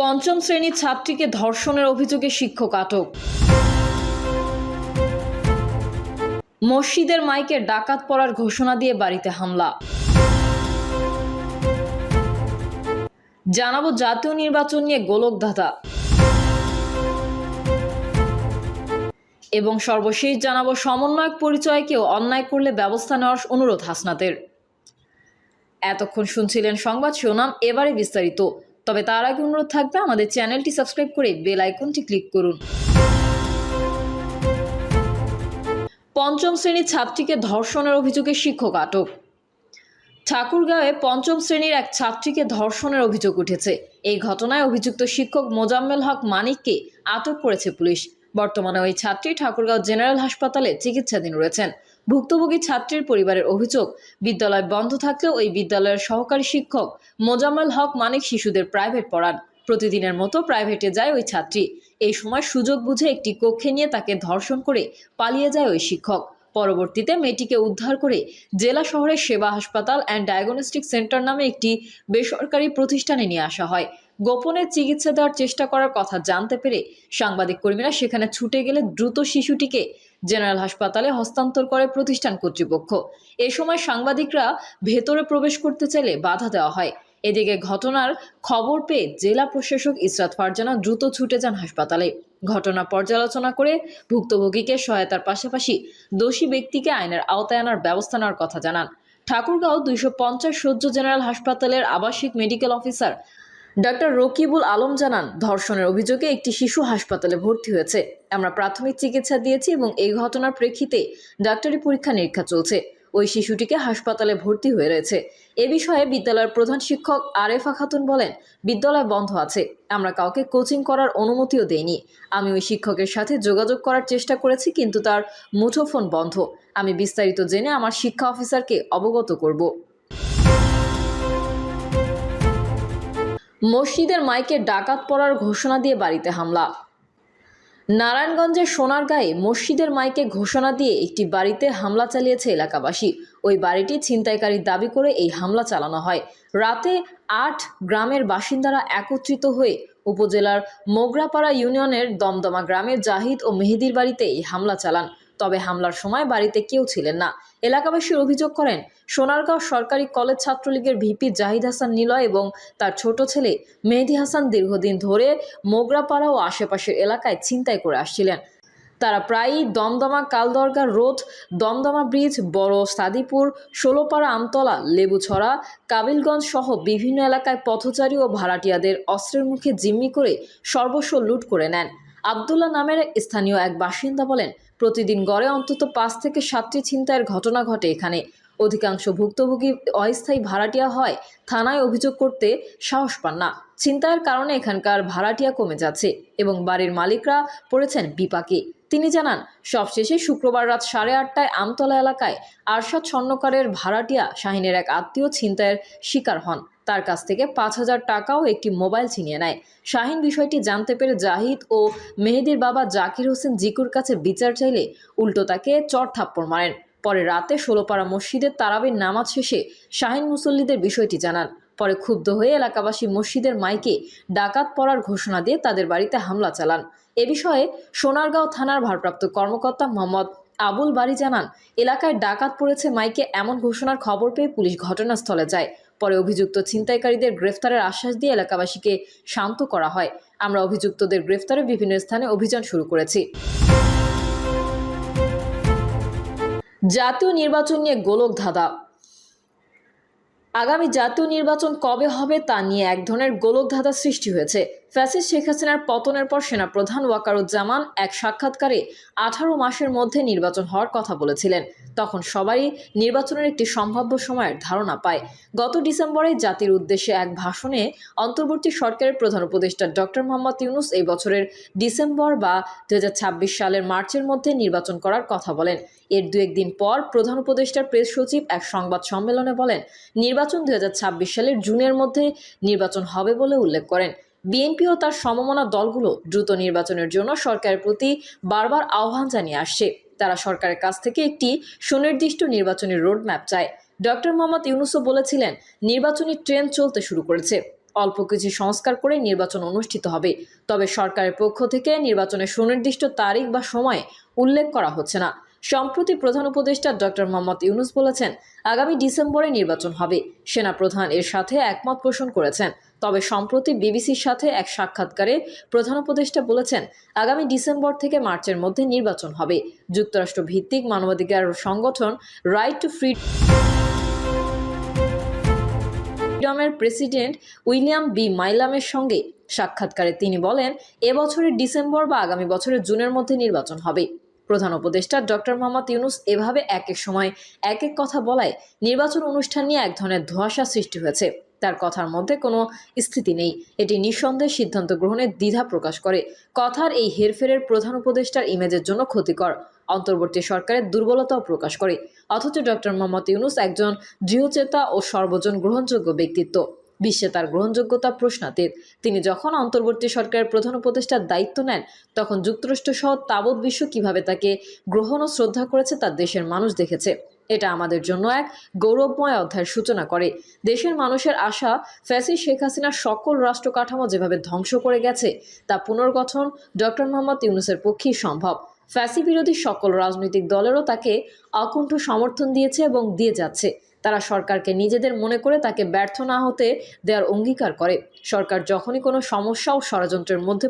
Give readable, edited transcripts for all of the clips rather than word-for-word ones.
পঞ্চম শ্রেণীর ছাত্রীকে ধর্ষণের অভিযোগে শিক্ষক আটক। মসজিদের মাইকে ডাকাত পড়ার ঘোষণা দিয়ে বাড়িতে হামলা। জানাবো জাতীয় নির্বাচন নিয়ে গোলকধাঁধা এবং সর্বশেষ জানাবো সমন্বয়ক পরিচয়কেও অন্যায় করলে ব্যবস্থা নেওয়ার অনুরোধ হাসনাতের। এতক্ষণ শুনছিলেন সংবাদ শিরোনাম, এবারে বিস্তারিত। তবে তার আগে অনুরোধ থাকবে আমাদের চ্যানেলটি সাবস্ক্রাইব করে বেল আইকনটি ক্লিক করুন। পঞ্চম শ্রেণীর ছাত্রীকে ধর্ষণের অভিযোগে শিক্ষক আটক। ঠাকুরগাঁওয়ে পঞ্চম শ্রেণীর এক ছাত্রীকে ধর্ষণের অভিযোগ উঠেছে। এই ঘটনায় অভিযুক্ত শিক্ষক মোজাম্মেল হক মানিককে আটক করেছে পুলিশ। বর্তমানে ওই ছাত্রী ঠাকুরগাঁও জেনারেল হাসপাতালে চিকিৎসাধীন রয়েছেন। ভুক্তভোগী ছাত্রীর পরিবারের অভিযোগ, বিদ্যালয় বন্ধ থাকলেও ওই বিদ্যালয়ের সহকারী শিক্ষক মোজাম্মেল হক মানিক শিশুদের প্রাইভেট পড়ান। প্রতিদিনের মতো প্রাইভেটে যায় ওই ছাত্রী। এই সময় সুযোগ বুঝে একটি কক্ষে নিয়ে তাকে ধর্ষণ করে পালিয়ে যায় ওই শিক্ষক। পরবর্তীতে মেয়েটিকে উদ্ধার করে জেলা শহরের সেবা হাসপাতাল অ্যান্ড ডায়াগনস্টিক সেন্টার নামে একটি বেসরকারি প্রতিষ্ঠানে নিয়ে আসা হয়। গোপনে চিকিৎসা দেওয়ার চেষ্টা করার কথা জানতে পেরে সাংবাদিক কর্মীরা সেখানে ছুটে গেলে দ্রুত শিশুটিকে জেনারেল হাসপাতালে হস্তান্তর করে প্রতিষ্ঠান কর্তৃপক্ষ। এ সময় সাংবাদিকরা ভেতরে প্রবেশ করতে চাইলে বাধা দেওয়া হয়। এদিকে ঘটনার খবর পেয়ে জেলা প্রশাসক ইসরাত ফারজানা দ্রুত ছুটে যান হাসপাতালে। ঘটনা পর্যালোচনা করে ভুক্তভোগীকে সহায়তার পাশাপাশি দোষী ব্যক্তিকে আইনের আওতায় আনার ব্যবস্থা নেওয়ার কথা জানান। ঠাকুরগাঁও 250 শয্য জেনারেল হাসপাতালের আবাসিক medical officer doctor Rakibul Alam জানান, ধর্ষণের অভিযোগে একটি শিশু হাসপাতালে ভর্তি হয়েছে। আমরা প্রাথমিক চিকিৎসা দিয়েছি এবং এই ঘটনার প্রেক্ষিতে ডাক্তারি পরীক্ষা নিরীক্ষা চলছে। ওই শিশুটিকে হাসপাতালে ভর্তি হয়ে রয়েছে। এ বিষয়ে বিদ্যালয়ের প্রধান শিক্ষক আরেফা খাতুন বলেন, বিদ্যালয় বন্ধ আছে, আমরা কাউকে কোচিং করার অনুমতিও দেইনি। আমি ওই শিক্ষকের সাথে যোগাযোগ করার চেষ্টা করেছি, কিন্তু তার মুঠোফোন বন্ধ। আমি বিস্তারিত জেনে আমার শিক্ষা অফিসারকে অবগত করব। মসজিদের মাইকে ডাকাত পড়ার ঘোষণা দিয়ে বাড়িতে হামলা। নারায়ণগঞ্জের সোনারগাঁয়ে মসজিদের মাইকে ঘোষণা দিয়ে একটি বাড়িতে হামলা চালিয়েছে এলাকাবাসী। ওই বাড়িটি ছিনতাইকারীর দাবি করে এই হামলা চালানো হয়। রাতে 8 গ্রামের বাসিন্দারা একত্রিত হয়ে উপজেলার মোগরাপাড়া ইউনিয়নের দমদমা গ্রামের জাহিদ ও মেহেদির বাড়িতে এই হামলা চালান। তবে হামলার সময় বাড়িতে কেউ ছিলেন না। এলাকাবাসী অভিযোগ করেন, সোনারগাঁও সরকারি কলেজ ছাত্রলীগের ভিপি জাহিদ হাসান নিলয় এবং তার ছোট ছেলে মেহেদি হাসান দীর্ঘদিন ধরে মোগরাপাড়া ও আশেপাশের এলাকায় ছিনতাই করে আসছিলেন। তারা প্রায়ই দমদমা কালদরগা রোড, দমদমা ব্রিজ, বড় সাদিপুর, ষোলপাড়া আমতলা, লেবুছড়া, কাবিলগঞ্জ সহ বিভিন্ন এলাকায় পথচারী ও ভাড়াটিয়াদের অস্ত্রের মুখে জিম্মি করে সর্বস্ব লুট করে নেন। আবদুল্লাহ নামের স্থানীয় এক বাসিন্দা বলেন, প্রতিদিন গড়ে অন্তত 5 থেকে 7টি ছিনতাইয়ের ঘটনা ঘটে এখানে। অধিকাংশ ভুক্তভোগী অস্থায়ী ভাড়াটিয়া হয়, থানায় অভিযোগ করতে সাহস পান না। ছিনতাইয়ের কারণে এখানকার ভাড়াটিয়া কমে যাচ্ছে এবং বাড়ির মালিকরা পড়েছেন বিপাকে। তিনি জানান, সবশেষে শুক্রবার রাত 8:30টায় আমতলা এলাকায় আরশাদ স্বর্ণকারের ভাড়াটিয়া শাহিনের এক আত্মীয় ছিনতাইয়ের শিকার হন। তার কাছ থেকে 5,000 টাকা ও একটি মোবাইল ছিনিয়ে নেয়। শাহিন বিষয়টি জানতে পেরে জাহিদ ও মেহেদির বাবা জাকির হোসেন জিকুর কাছে বিচার চাইলে উল্টো তাকে চড় থাপ্পড় মারেন। পরে রাতে ষোলপাড়া মসজিদের তারাবির নামাজ শেষে শাহিন মুসল্লিদের বিষয়টি জানান। পরে ক্ষুব্ধ হয়ে এলাকাবাসী মসজিদের মাইকে ডাকাত পড়ার ঘোষণা দিয়ে তাদের বাড়িতে হামলা চালান। এ বিষয়ে সোনারগাঁও থানার ভারপ্রাপ্ত কর্মকর্তা মোহাম্মদ আবুল বারি জানান, এলাকায় ডাকাত পড়েছে মাইকে এমন ঘোষণার খবর পেয়ে পুলিশ ঘটনাস্থলে যায়। পরে অভিযুক্ত ছিনতাইকারীদের গ্রেফতারের আশ্বাস দিয়ে এলাকাবাসীকে শান্ত করা হয়। আমরা অভিযুক্তদের গ্রেফতারে বিভিন্ন স্থানে অভিযান শুরু করেছি। জাতীয় নির্বাচন নিয়ে গোলকধাঁধা। আগামী জাতীয় নির্বাচন কবে হবে তা নিয়ে এক ধরনের গোলকধাঁধা সৃষ্টি হয়েছে। ফ্যাসিস্ট শেখ হাসিনার পতনের পর সেনাপ্রধান ওয়াকারুজ্জামান এক সাক্ষাৎকারে 18 মাসের মধ্যে নির্বাচন হওয়ার কথা বলেছিলেন। তখন সবারই নির্বাচনের একটি সম্ভাব্য সময়ের ধারণা পায়। গত ডিসেম্বরে জাতির উদ্দেশ্যে এক ভাষণে অন্তর্বর্তী সরকারের প্রধান উপদেষ্টা ডক্টর মোহাম্মদ ইউনূস এই বছরের ডিসেম্বর বা 2026 সালের মার্চের মধ্যে নির্বাচন করার কথা বলেন। এর 2-1 দিন পর প্রধান উপদেষ্টার প্রেস সচিব এক সংবাদ সম্মেলনে বলেন, নির্বাচন 2026 সালের জুনের মধ্যে নির্বাচন হবে বলে উল্লেখ করেন। বিএনপি ও তার সমমনা দলগুলো দ্রুত নির্বাচনের জন্য সরকারের প্রতি বারবার আহ্বান জানিয়ে আসছে। তারা সরকারের কাছ থেকে একটি সুনির্দিষ্ট নির্বাচনী রোডম্যাপ চায়। ডক্টর মোহাম্মদ ইউনূসও বলেছিলেন, নির্বাচনী ট্রেন চলতে শুরু করেছে। অল্প কিছু সংস্কার করে নির্বাচন অনুষ্ঠিত হবে। তবে সরকারের পক্ষ থেকে নির্বাচনের সুনির্দিষ্ট তারিখ বা সময় উল্লেখ করা হচ্ছে না। সম্প্রতি প্রধান উপদেষ্টা ডক্টর মোহাম্মদ ইউনূস বলেছেন, আগামী ডিসেম্বরে নির্বাচন হবে। সেনাপ্রধান এর সাথে একমত পোষণ করেছেন। তবে সম্প্রতি বিবিসির সাথে এক সাক্ষাৎকারে প্রধান উপদেষ্টা বলেছেন, আগামী ডিসেম্বর থেকে মার্চের মধ্যে নির্বাচন হবে। যুক্তরাষ্ট্র ভিত্তিক মানবাধিকার সংগঠন রাইট টু ফ্রিডমের প্রেসিডেন্ট উইলিয়াম বি মাইলামের সঙ্গে সাক্ষাৎকারে তিনি বলেন, এবছরের ডিসেম্বর বা আগামী বছরের জুনের মধ্যে নির্বাচন হবে। প্রধান উপদেষ্টা ডক্টর মোহাম্মদ ইউনূস এভাবে এক এক সময় এক এক কথা বলায় নির্বাচন অনুষ্ঠান নিয়ে এক ধরনের ধোঁয়াশা সৃষ্টি হয়েছে। তার কথার মধ্যে কোনো স্থিতি নেই। এটি নিঃসন্দেহে সিদ্ধান্ত গ্রহণের দ্বিধা প্রকাশ করে। কথার এই হেরফেরের প্রধান উপদেষ্টার ইমেজের জন্য ক্ষতিকর, অন্তর্বর্তী সরকারের দুর্বলতাও প্রকাশ করে। অথচ ডক্টর মোহাম্মদ ইউনূস একজন দৃঢ়চেতা ও সর্বজন গ্রহণযোগ্য ব্যক্তিত্ব। বিশ্বে তার গ্রহণযোগ্যতা প্রশ্নাতীত। তিনি যখন অন্তর্বর্তী সরকারের প্রধান উপদেষ্টার দায়িত্ব নেন, তখন যুক্তরাষ্ট্র সহ তাবৎ বিশ্ব কিভাবে তাকে গ্রহণ ও শ্রদ্ধা করেছে তা দেশের মানুষ দেখেছে। এটা আমাদের জন্য এক গৌরবময় অধ্যায়ের সূচনা করে। দেশের মানুষের আশা, ফ্যাসিস্ট শেখ হাসিনার সকল রাষ্ট্র কাঠামো যেভাবে ধ্বংস করে গেছে, তা পুনর্গঠন ডক্টর মোহাম্মদ ইউনূসের পক্ষেই সম্ভব। ফ্যাসি বিরোধী সকল রাজনৈতিক দলেরও তাকে অকুণ্ঠ সমর্থন দিয়েছে এবং দিয়ে যাচ্ছে। তারা সরকারকে নিজেদের মনে করে তাকে ব্যর্থ না হতে দেওয়ার অঙ্গীকার করে। সরকার যখনই কোনো সমস্যা ও ষড়যন্ত্রের মধ্যে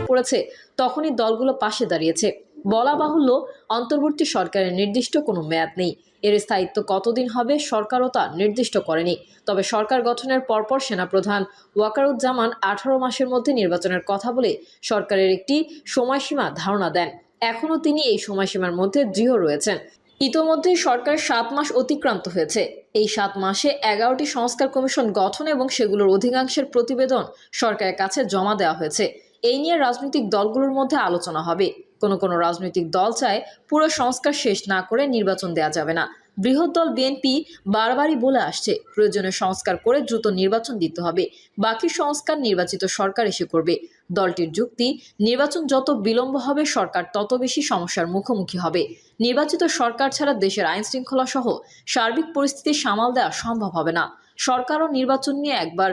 পড়েছে, তখনই দলগুলো পাশে দাঁড়িয়েছে। বলা বাহুল্য, অন্তর্বর্তী সরকারের নির্দিষ্ট কোনো মেয়াদ নেই। এর স্থায়িত্ব কতদিন হবে সরকারও তা নির্দিষ্ট করেনি। তবে সরকার গঠনের পরপর সেনাপ্রধান ওয়াকারুজ্জামান 18 মাসের মধ্যে নির্বাচনের কথা বলে সরকারের একটি সময়সীমা ধারণা দেন। এখনও তিনি এই সময়সীমার মধ্যে দৃঢ় রয়েছেন। ইতোমধ্যে সরকারের 7 মাস অতিক্রান্ত হয়েছে। এই 7 মাসে 11টি সংস্কার কমিশন গঠন এবং সেগুলোর অধিকাংশের প্রতিবেদন সরকারের কাছে জমা দেওয়া হয়েছে। এই নিয়ে রাজনৈতিক দলগুলোর মধ্যে আলোচনা হবে। কোনো রাজনৈতিক দল চায় পুরো সংস্কার শেষ না করে নির্বাচন দেওয়া যাবে না। বৃহৎ দল বিএনপি বারবারই বলে আসছে, প্রয়োজনীয় সংস্কার করে দ্রুত নির্বাচন দিতে হবে। বাকি সংস্কার নির্বাচিত সরকার এসে করবে। দলটির যুক্তি, নির্বাচন যত বিলম্ব হবে সরকার তত বেশি সমস্যার মুখোমুখি হবে। নির্বাচিত সরকার ছাড়া দেশের আইন শৃঙ্খলা সহ সার্বিক পরিস্থিতি সামাল দেওয়া সম্ভব হবে না। সরকারও নির্বাচন নিয়ে একবার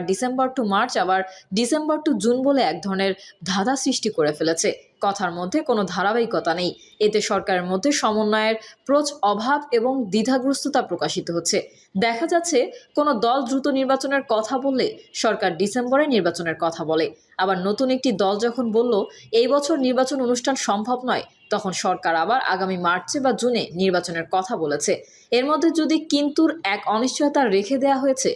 ডিসেম্বর টু মার্চ, আবার ডিসেম্বর টু জুন বলে এক ধরনের ধাঁধা সৃষ্টি করে ফেলেছে। কথার মধ্যে কোনো ধারাবাহিকতা নেই। এতে সরকারের মধ্যে সমন্বয়ের অভাব এবং দ্বিধাগ্রস্ততা প্রকাশিত হচ্ছে। দেখা যাচ্ছে, কোনো দল দ্রুত নির্বাচনের কথা বললে সরকার ডিসেম্বরে নির্বাচনের কথা বলে। আবার নতুন একটি দল যখন বলল এই বছর নির্বাচন অনুষ্ঠান সম্ভব নয়, তখন সরকার আবার আগামী মার্চে বা জুনে নির্বাচনের কথা বলেছে। এর মধ্যে যদি কিন্তুর এক অনিশ্চয়তা রেখে দেওয়া হয়েছে,